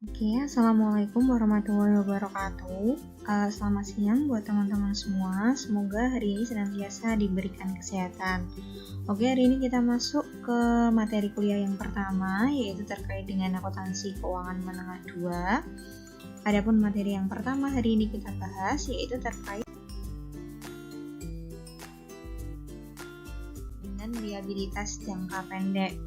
Oke, Assalamualaikum warahmatullahi wabarakatuh. Selamat siang buat teman-teman semua. Semoga hari ini senantiasa diberikan kesehatan. Oke, hari ini kita masuk ke materi kuliah yang pertama, yaitu terkait dengan akuntansi keuangan menengah 2. Adapun materi yang pertama hari ini kita bahas, yaitu terkait dengan liabilitas jangka pendek.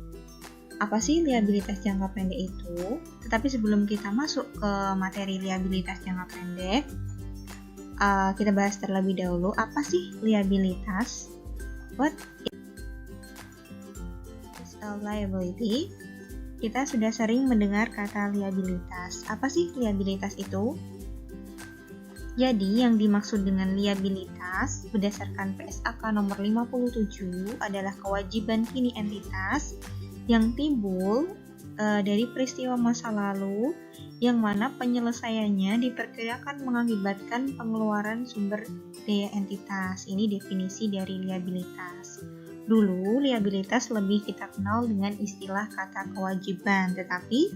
Apa sih liabilitas jangka pendek itu? Tetapi sebelum kita masuk ke materi liabilitas jangka pendek, kita bahas terlebih dahulu apa sih liabilitas? What is a liability? Kita sudah sering mendengar kata liabilitas. Apa sih liabilitas itu? Jadi yang dimaksud dengan liabilitas berdasarkan PSAK nomor 57 adalah kewajiban kini entitas yang timbul dari peristiwa masa lalu yang mana penyelesaiannya diperkirakan mengakibatkan pengeluaran sumber daya entitas. Ini definisi dari liabilitas. Dulu liabilitas lebih kita kenal dengan istilah kata kewajiban, tetapi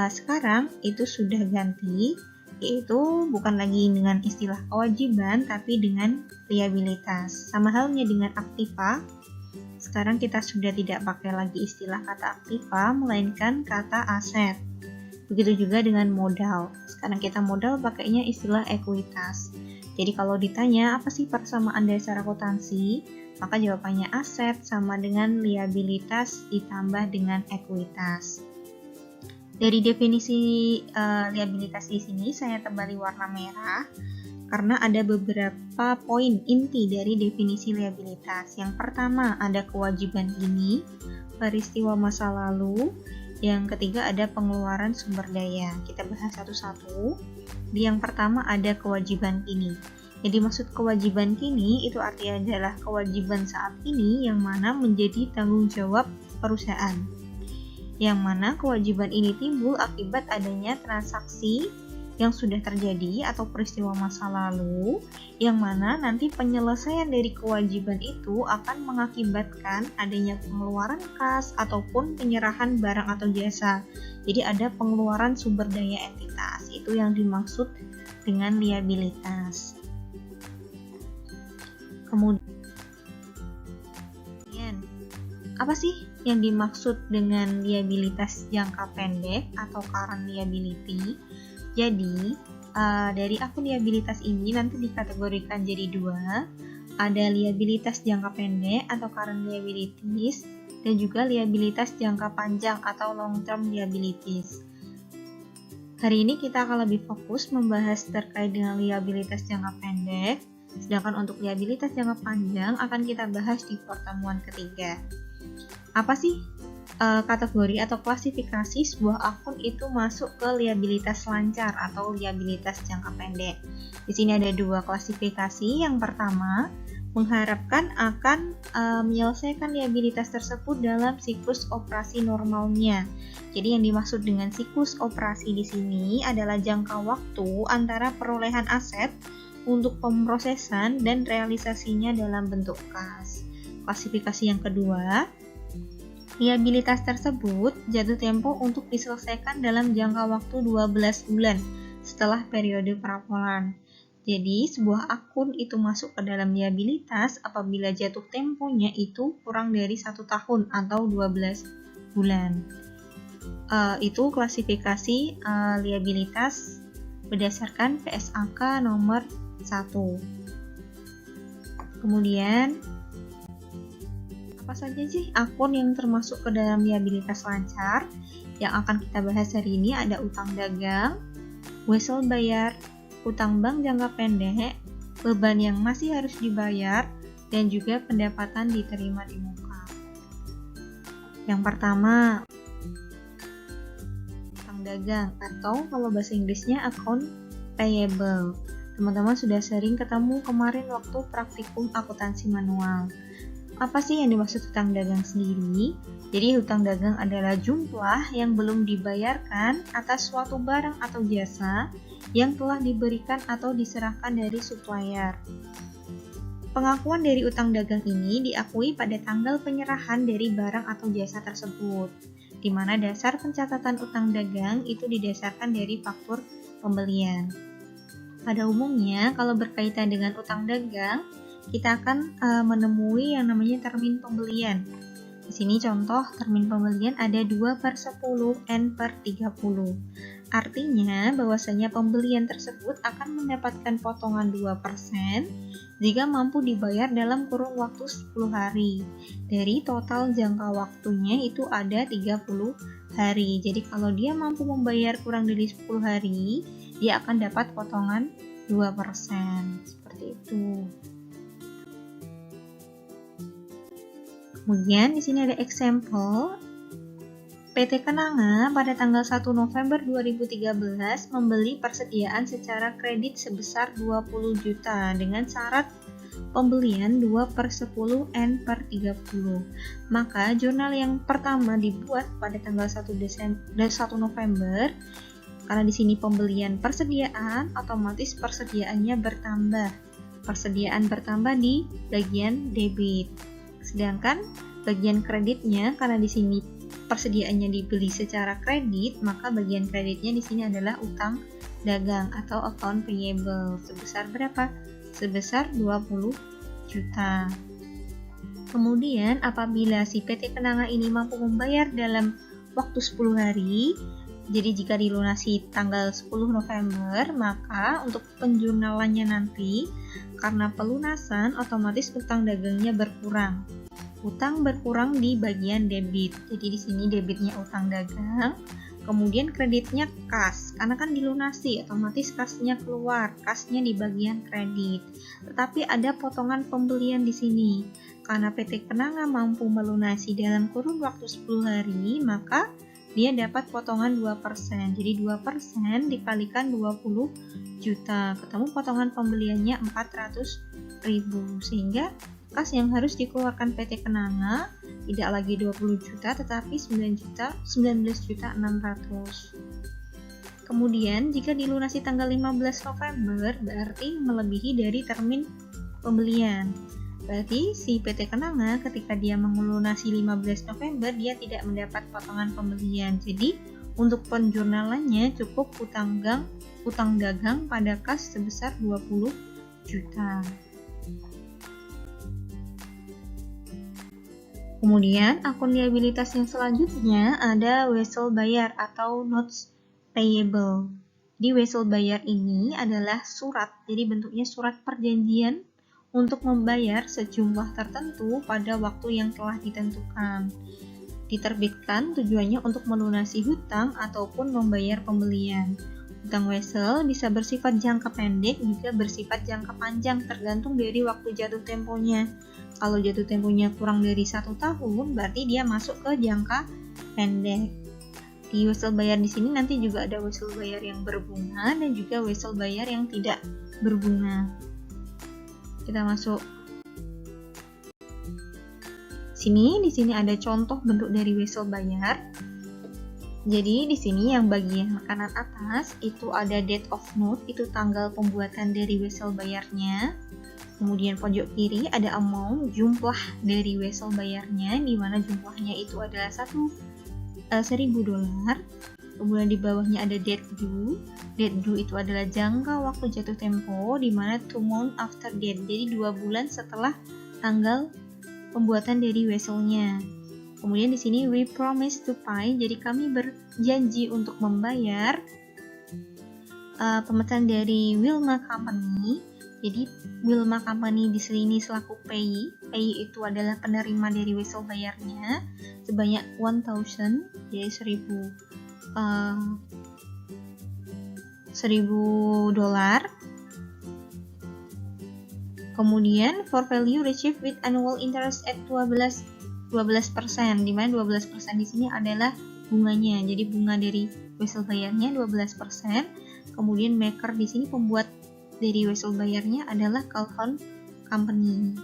sekarang itu sudah ganti, yaitu bukan lagi dengan istilah kewajiban tapi dengan liabilitas. Sama halnya dengan aktiva. Sekarang kita sudah tidak pakai lagi istilah kata aktiva, melainkan kata aset. Begitu juga dengan modal. Sekarang kita modal pakainya istilah ekuitas. Jadi kalau ditanya apa sih persamaan dasar akuntansi, maka jawabannya aset sama dengan liabilitas ditambah dengan ekuitas. Dari definisi liabilitas di sini saya tebali warna merah karena ada beberapa poin inti dari definisi liabilitas. Yang pertama ada kewajiban kini, peristiwa masa lalu. Yang ketiga ada pengeluaran sumber daya. Kita bahas satu-satu. Yang pertama ada kewajiban kini. Jadi maksud kewajiban kini itu artinya adalah kewajiban saat ini yang mana menjadi tanggung jawab perusahaan. Yang mana kewajiban ini timbul akibat adanya transaksi yang sudah terjadi atau peristiwa masa lalu, yang mana nanti penyelesaian dari kewajiban itu akan mengakibatkan adanya pengeluaran kas ataupun penyerahan barang atau jasa. Jadi ada pengeluaran sumber daya entitas, itu yang dimaksud dengan liabilitas. Kemudian, apa sih yang dimaksud dengan liabilitas jangka pendek atau current liability? Jadi, dari akun liabilitas ini nanti dikategorikan jadi dua. Ada liabilitas jangka pendek atau current liabilities, dan juga liabilitas jangka panjang atau long term liabilities. Hari ini kita akan lebih fokus membahas terkait dengan liabilitas jangka pendek, sedangkan untuk liabilitas jangka panjang akan kita bahas di pertemuan ketiga. Apa sih kategori atau klasifikasi sebuah akun itu masuk ke liabilitas lancar atau liabilitas jangka pendek? Di sini ada dua klasifikasi. Yang pertama, mengharapkan akan menyelesaikan liabilitas tersebut dalam siklus operasi normalnya. Jadi yang dimaksud dengan siklus operasi di sini adalah jangka waktu antara perolehan aset untuk pemrosesan dan realisasinya dalam bentuk kas. Klasifikasi yang kedua, liabilitas tersebut jatuh tempo untuk diselesaikan dalam jangka waktu 12 bulan setelah periode pelaporan. Jadi, sebuah akun itu masuk ke dalam liabilitas apabila jatuh temponya itu kurang dari 1 tahun atau 12 bulan. Itu klasifikasi liabilitas berdasarkan PSAK nomor 1. Kemudian, apa saja sih akun yang termasuk ke dalam liabilitas lancar? Yang akan kita bahas hari ini ada utang dagang, wesel bayar, utang bank jangka pendek, beban yang masih harus dibayar, dan juga pendapatan diterima di muka. Yang pertama, utang dagang atau kalau bahasa Inggrisnya account payable. Teman-teman sudah sering ketemu kemarin waktu praktikum akuntansi manual. Apa sih yang dimaksud hutang dagang sendiri? Jadi hutang dagang adalah jumlah yang belum dibayarkan atas suatu barang atau jasa yang telah diberikan atau diserahkan dari supplier. Pengakuan dari utang dagang ini diakui pada tanggal penyerahan dari barang atau jasa tersebut. di mana dasar pencatatan utang dagang itu didasarkan dari faktur pembelian. Pada umumnya, kalau berkaitan dengan utang dagang, kita akan menemui yang namanya termin pembelian. Di sini contoh termin pembelian ada 2/10 N/30. Artinya bahwasanya pembelian tersebut akan mendapatkan potongan 2% jika mampu dibayar dalam kurun waktu 10 hari. Dari total jangka waktunya itu ada 30 hari. Jadi kalau dia mampu membayar kurang dari 10 hari, dia akan dapat potongan 2%. Seperti itu. Kemudian di sini ada example. PT Kenanga pada tanggal 1 November 2013 membeli persediaan secara kredit sebesar 20 juta dengan syarat pembelian 2/10 N/30. Maka jurnal yang pertama dibuat pada tanggal 1 November, karena di sini pembelian persediaan, otomatis persediaannya bertambah. Persediaan bertambah di bagian debit. Sedangkan bagian kreditnya, karena di sini persediaannya dibeli secara kredit, maka bagian kreditnya di sini adalah utang dagang atau account payable. Sebesar berapa? Sebesar 20 juta. Kemudian apabila si PT Kenanga ini mampu membayar dalam waktu 10 hari, jadi jika dilunasi tanggal 10 November, maka untuk penjurnalannya nanti, karena pelunasan otomatis utang dagangnya berkurang. Utang berkurang di bagian debit. Jadi di sini debitnya utang dagang, kemudian kreditnya kas. Karena kan dilunasi, otomatis kasnya keluar. Kasnya di bagian kredit. Tetapi ada potongan pembelian di sini. Karena PT Kenanga mampu melunasi dalam kurun waktu 10 hari, maka dia dapat potongan 2%. Jadi 2% dikalikan 20 juta. Ketemu potongan pembeliannya 400.000. Sehingga kas yang harus dikeluarkan PT Kenanga tidak lagi 20 juta tetapi 19.600. Kemudian jika dilunasi tanggal 15 November berarti melebihi dari termin pembelian. Berarti si PT Kenanga ketika dia melunasi 15 November dia tidak mendapat potongan pembelian. Jadi untuk penjurnalannya cukup utang dagang pada kas sebesar 20 juta. Kemudian akun liabilitas yang selanjutnya ada wesel bayar atau notes payable. Di wesel bayar ini adalah surat, jadi bentuknya surat perjanjian untuk membayar sejumlah tertentu pada waktu yang telah ditentukan. Diterbitkan tujuannya untuk melunasi hutang ataupun membayar pembelian. Hutang wesel bisa bersifat jangka pendek juga bersifat jangka panjang tergantung dari waktu jatuh temponya. Kalau jatuh temponya kurang dari 1 tahun, berarti dia masuk ke jangka pendek. Di wesel bayar di sini nanti juga ada wesel bayar yang berbunga dan juga wesel bayar yang tidak berbunga. Kita masuk sini. Di sini ada contoh bentuk dari wesel bayar. Jadi di sini yang bagian kanan atas itu ada date of note, itu tanggal pembuatan dari wesel bayarnya. Kemudian pojok kiri ada amount, jumlah dari wesel bayarnya, di mana jumlahnya itu adalah $1.000. Kemudian di bawahnya ada date due. Date due itu adalah jangka waktu jatuh tempo, di mana 2 months after date, jadi 2 bulan setelah tanggal pembuatan dari weselnya. Kemudian di sini we promise to pay, jadi kami berjanji untuk membayar pemecahan dari Wilma Company. Jadi Wilma Company di sini selaku payee itu adalah penerima dari wesel bayarnya sebanyak 1.000, jadi $1.000. Kemudian for value received with annual interest at 12%, di mana 12% di sini adalah bunganya. Jadi bunga dari wesel bayarnya 12%. Kemudian maker di sini pembuat dari wesel bayarnya adalah Calhoun Company.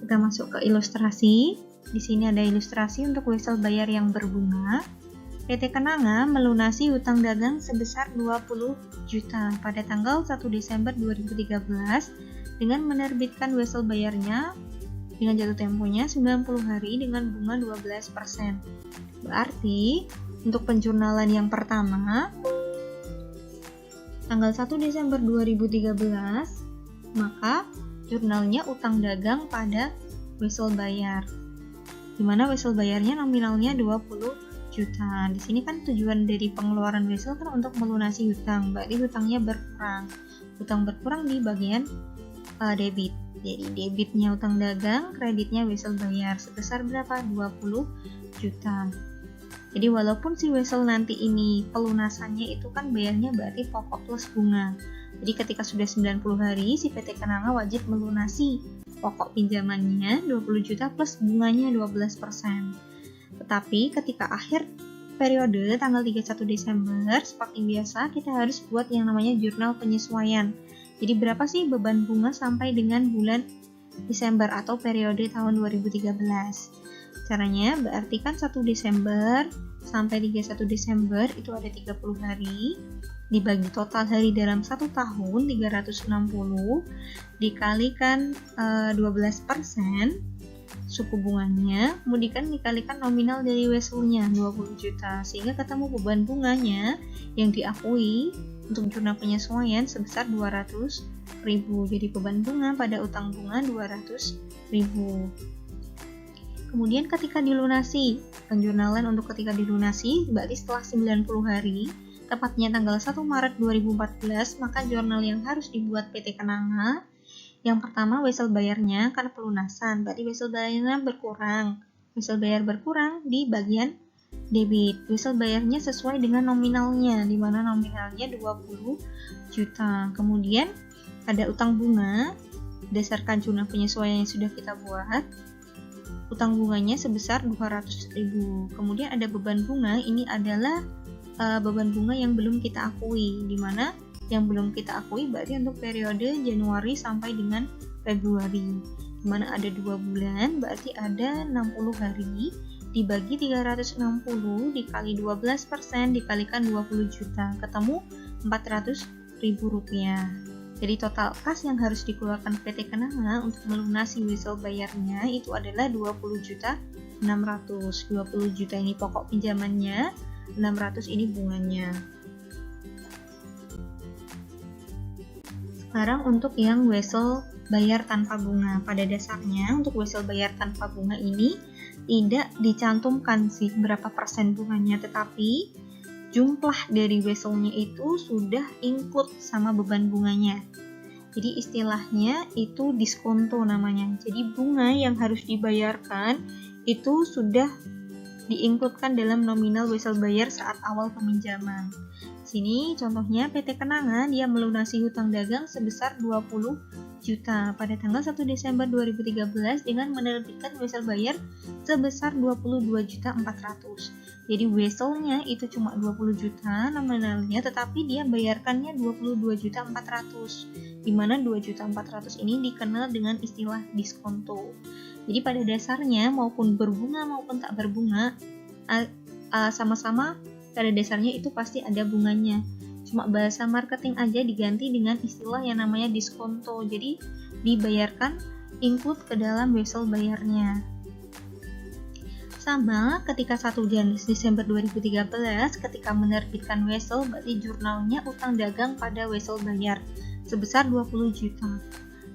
Kita masuk ke ilustrasi. Di sini ada ilustrasi untuk wesel bayar yang berbunga. PT Kenanga melunasi hutang dagang sebesar 20 juta pada tanggal 1 Desember 2013 dengan menerbitkan wesel bayarnya dengan jatuh temponya 90 hari dengan bunga 12%. Berarti untuk penjurnalan yang pertama tanggal 1 Desember 2013, maka jurnalnya utang dagang pada wesel bayar. Dimana wesel bayarnya nominalnya 20 juta. Di sini kan tujuan dari pengeluaran wesel kan untuk melunasi hutang, berarti hutangnya berkurang. Hutang berkurang di bagian debit. Jadi debitnya utang dagang, kreditnya wesel bayar sebesar berapa? 20 juta. Jadi walaupun si wesel nanti ini pelunasannya itu kan bayarnya berarti pokok plus bunga. Jadi ketika sudah 90 hari, si PT Kenanga wajib melunasi pokok pinjamannya 20 juta plus bunganya 12%. Tetapi ketika akhir periode tanggal 31 Desember, seperti biasa kita harus buat yang namanya jurnal penyesuaian. Jadi berapa sih beban bunga sampai dengan bulan Desember atau periode tahun 2013. Caranya berarti kan 1 Desember sampai 31 Desember itu ada 30 hari, dibagi total hari dalam 1 tahun 360, dikalikan 12% suku bunganya, kemudian dikalikan nominal dari weselnya 20 juta, sehingga ketemu beban bunganya yang diakui untuk jurnal penyesuaian sebesar 200.000. Jadi beban bunga pada utang bunga 200.000. Kemudian ketika dilunasi, penjurnalan untuk ketika dilunasi berarti setelah 90 hari, tepatnya tanggal 1 Maret 2014, maka jurnal yang harus dibuat PT Kenanga, yang pertama wesel bayarnya karena pelunasan, berarti wesel bayarnya berkurang. Wesel bayar berkurang di bagian debit. Wesel bayarnya sesuai dengan nominalnya, di mana nominalnya 20 juta. Kemudian ada utang bunga, berdasarkan jurnal penyesuaian yang sudah kita buat. Utang bunganya sebesar 200.000. Kemudian ada beban bunga, ini adalah beban bunga yang belum kita akui, di mana yang belum kita akui berarti untuk periode Januari sampai dengan Februari, di mana ada 2 bulan, berarti ada 60 hari, dibagi 360 dikali 12% dikalikan 20 juta, ketemu 400.000 rupiah. Jadi total kas yang harus dikeluarkan PT Kenanga untuk melunasi wesel bayarnya itu adalah 20.600. 20 juta ini pokok pinjamannya, 600 ini bunganya. Sekarang untuk yang wesel bayar tanpa bunga. Pada dasarnya untuk wesel bayar tanpa bunga ini tidak dicantumkan sih berapa persen bunganya, tetapi jumlah dari weselnya itu sudah include sama beban bunganya. Jadi istilahnya itu diskonto namanya. Jadi bunga yang harus dibayarkan itu sudah diinkludkan dalam nominal wesel bayar saat awal peminjaman. Sini contohnya PT Kenanga dia melunasi hutang dagang sebesar 20 juta pada tanggal 1 Desember 2013 dengan menerbitkan wesel bayar sebesar 22.400. Jadi weselnya itu cuma 20 juta nominalnya, tetapi dia bayarkannya 22.400, di mana 2.400 ini dikenal dengan istilah diskonto. Jadi pada dasarnya maupun berbunga maupun tak berbunga sama-sama pada dasarnya itu pasti ada bunganya. Cuma bahasa marketing aja diganti dengan istilah yang namanya diskonto. Jadi dibayarkan include ke dalam wesel bayarnya. Sama ketika 1 Desember 2013 ketika menerbitkan wesel berarti jurnalnya utang dagang pada wesel bayar sebesar 20 juta.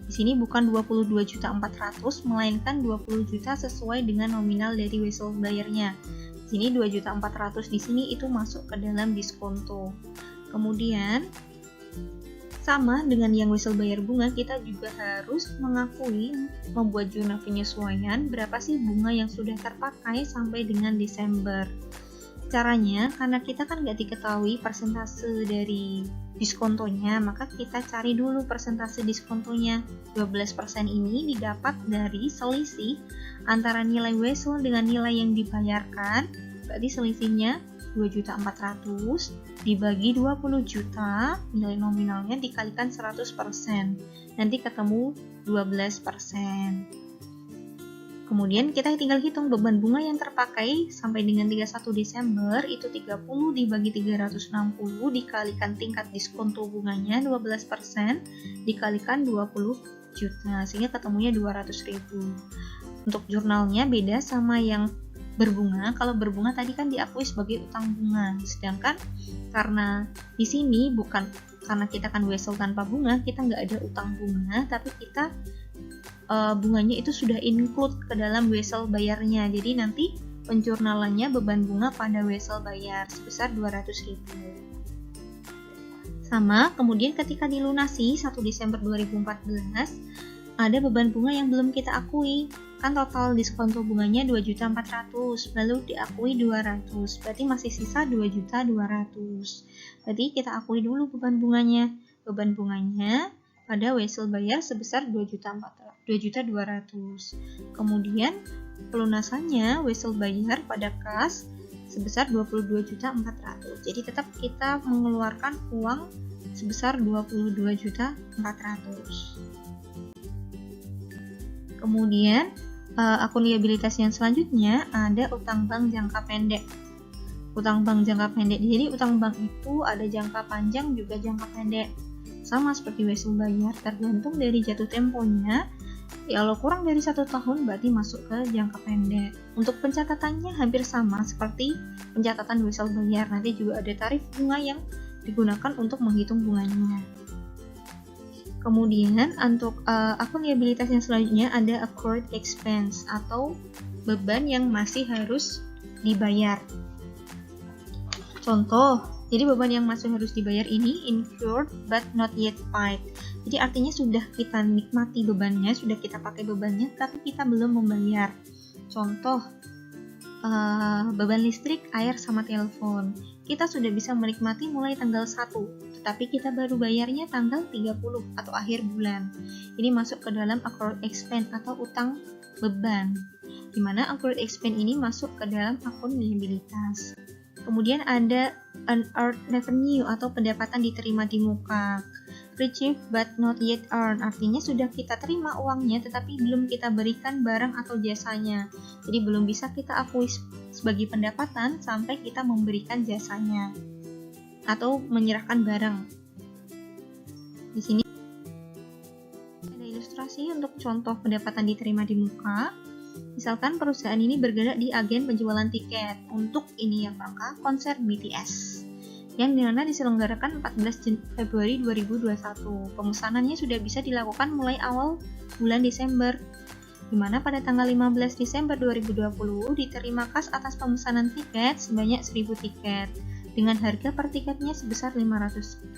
Di sini bukan 22.400 melainkan 20 juta sesuai dengan nominal dari wesel bayarnya. Di sini 2.400 di sini itu masuk ke dalam diskonto. Kemudian sama dengan yang wesel bayar bunga, kita juga harus mengakui membuat jurnal penyesuaian berapa sih bunga yang sudah terpakai sampai dengan Desember. Caranya, karena kita kan nggak diketahui persentase dari diskontonya, maka kita cari dulu persentase diskontonya. 12% ini didapat dari selisih antara nilai wesel dengan nilai yang dibayarkan, berarti selisihnya 2.400 dibagi 20 juta, nilai nominalnya dikalikan 100%, nanti ketemu 12%. Kemudian kita tinggal hitung beban bunga yang terpakai sampai dengan 31 Desember itu 30 dibagi 360 dikalikan tingkat diskonto bunganya 12% dikalikan 20 juta, sehingga ketemunya 200.000. Untuk jurnalnya beda sama yang berbunga. Kalau berbunga tadi kan diakui sebagai utang bunga, sedangkan karena di sini bukan karena kita kan wesel tanpa bunga, kita nggak ada utang bunga, tapi kita bunganya itu sudah include ke dalam wesel bayarnya. Jadi nanti penjurnalannya beban bunga pada wesel bayar sebesar 200.000. Sama, kemudian ketika dilunasi 1 Desember 2014, ada beban bunga yang belum kita akui. Kan total diskonto bunganya 2.400.000, lalu diakui 200, berarti masih sisa 2.200.000. Berarti kita akui dulu beban bunganya. Beban bunganya pada wesel bayar sebesar 2.200.000. Kemudian pelunasannya wesel bayar pada kas sebesar 22.400.000. Jadi tetap kita mengeluarkan uang sebesar 22.400.000. Kemudian akun liabilitas yang selanjutnya ada utang bank jangka pendek. Utang bank jangka pendek. Jadi utang bank itu ada jangka panjang juga jangka pendek. Sama seperti wesel bayar, tergantung dari jatuh temponya. Kalau kurang dari 1 tahun berarti masuk ke jangka pendek. Untuk pencatatannya hampir sama seperti pencatatan wesel bayar. Nanti juga ada tarif bunga yang digunakan untuk menghitung bunganya. Kemudian untuk akun liabilitas yang selanjutnya ada accrued expense atau beban yang masih harus dibayar. Contoh, jadi beban yang masih harus dibayar ini incurred but not yet paid. Jadi artinya sudah kita nikmati bebannya, sudah kita pakai bebannya, tapi kita belum membayar. Contoh, beban listrik, air, sama telepon. Kita sudah bisa menikmati mulai tanggal 1, tetapi kita baru bayarnya tanggal 30 atau akhir bulan. Ini masuk ke dalam accrued expense atau utang beban, di mana accrued expense ini masuk ke dalam akun liabilitas. Kemudian ada unearned revenue atau pendapatan diterima di muka. Received but not yet earned, artinya sudah kita terima uangnya tetapi belum kita berikan barang atau jasanya. Jadi belum bisa kita akui sebagai pendapatan sampai kita memberikan jasanya atau menyerahkan barang. Di sini ada ilustrasi untuk contoh pendapatan diterima di muka. Misalkan perusahaan ini bergerak di agen penjualan tiket untuk ini ya rangka konser BTS yang dimana diselenggarakan 14 Februari 2021. Pemesanannya sudah bisa dilakukan mulai awal bulan Desember, dimana pada tanggal 15 Desember 2020 diterima kas atas pemesanan tiket sebanyak 1.000 tiket dengan harga per tiketnya sebesar Rp500.000.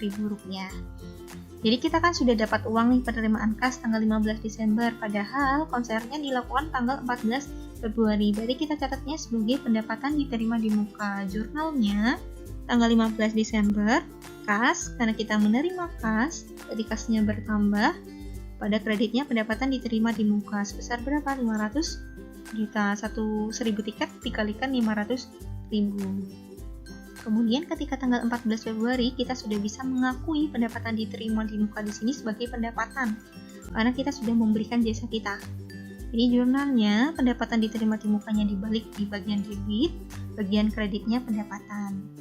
Jadi kita kan sudah dapat uang nih penerimaan kas tanggal 15 Desember, padahal konsernya dilakukan tanggal 14 Februari. Berarti kita catatnya sebagai pendapatan diterima di muka. Jurnalnya tanggal 15 Desember, kas, karena kita menerima kas, jadi kasnya bertambah, pada kreditnya pendapatan diterima di muka sebesar berapa? 500 juta, 1.000 tiket dikalikan 500.000. Kemudian ketika tanggal 14 Februari, kita sudah bisa mengakui pendapatan diterima di muka di sini sebagai pendapatan, karena kita sudah memberikan jasa kita. Ini jurnalnya, pendapatan diterima di mukanya dibalik di bagian debit, bagian kreditnya pendapatan.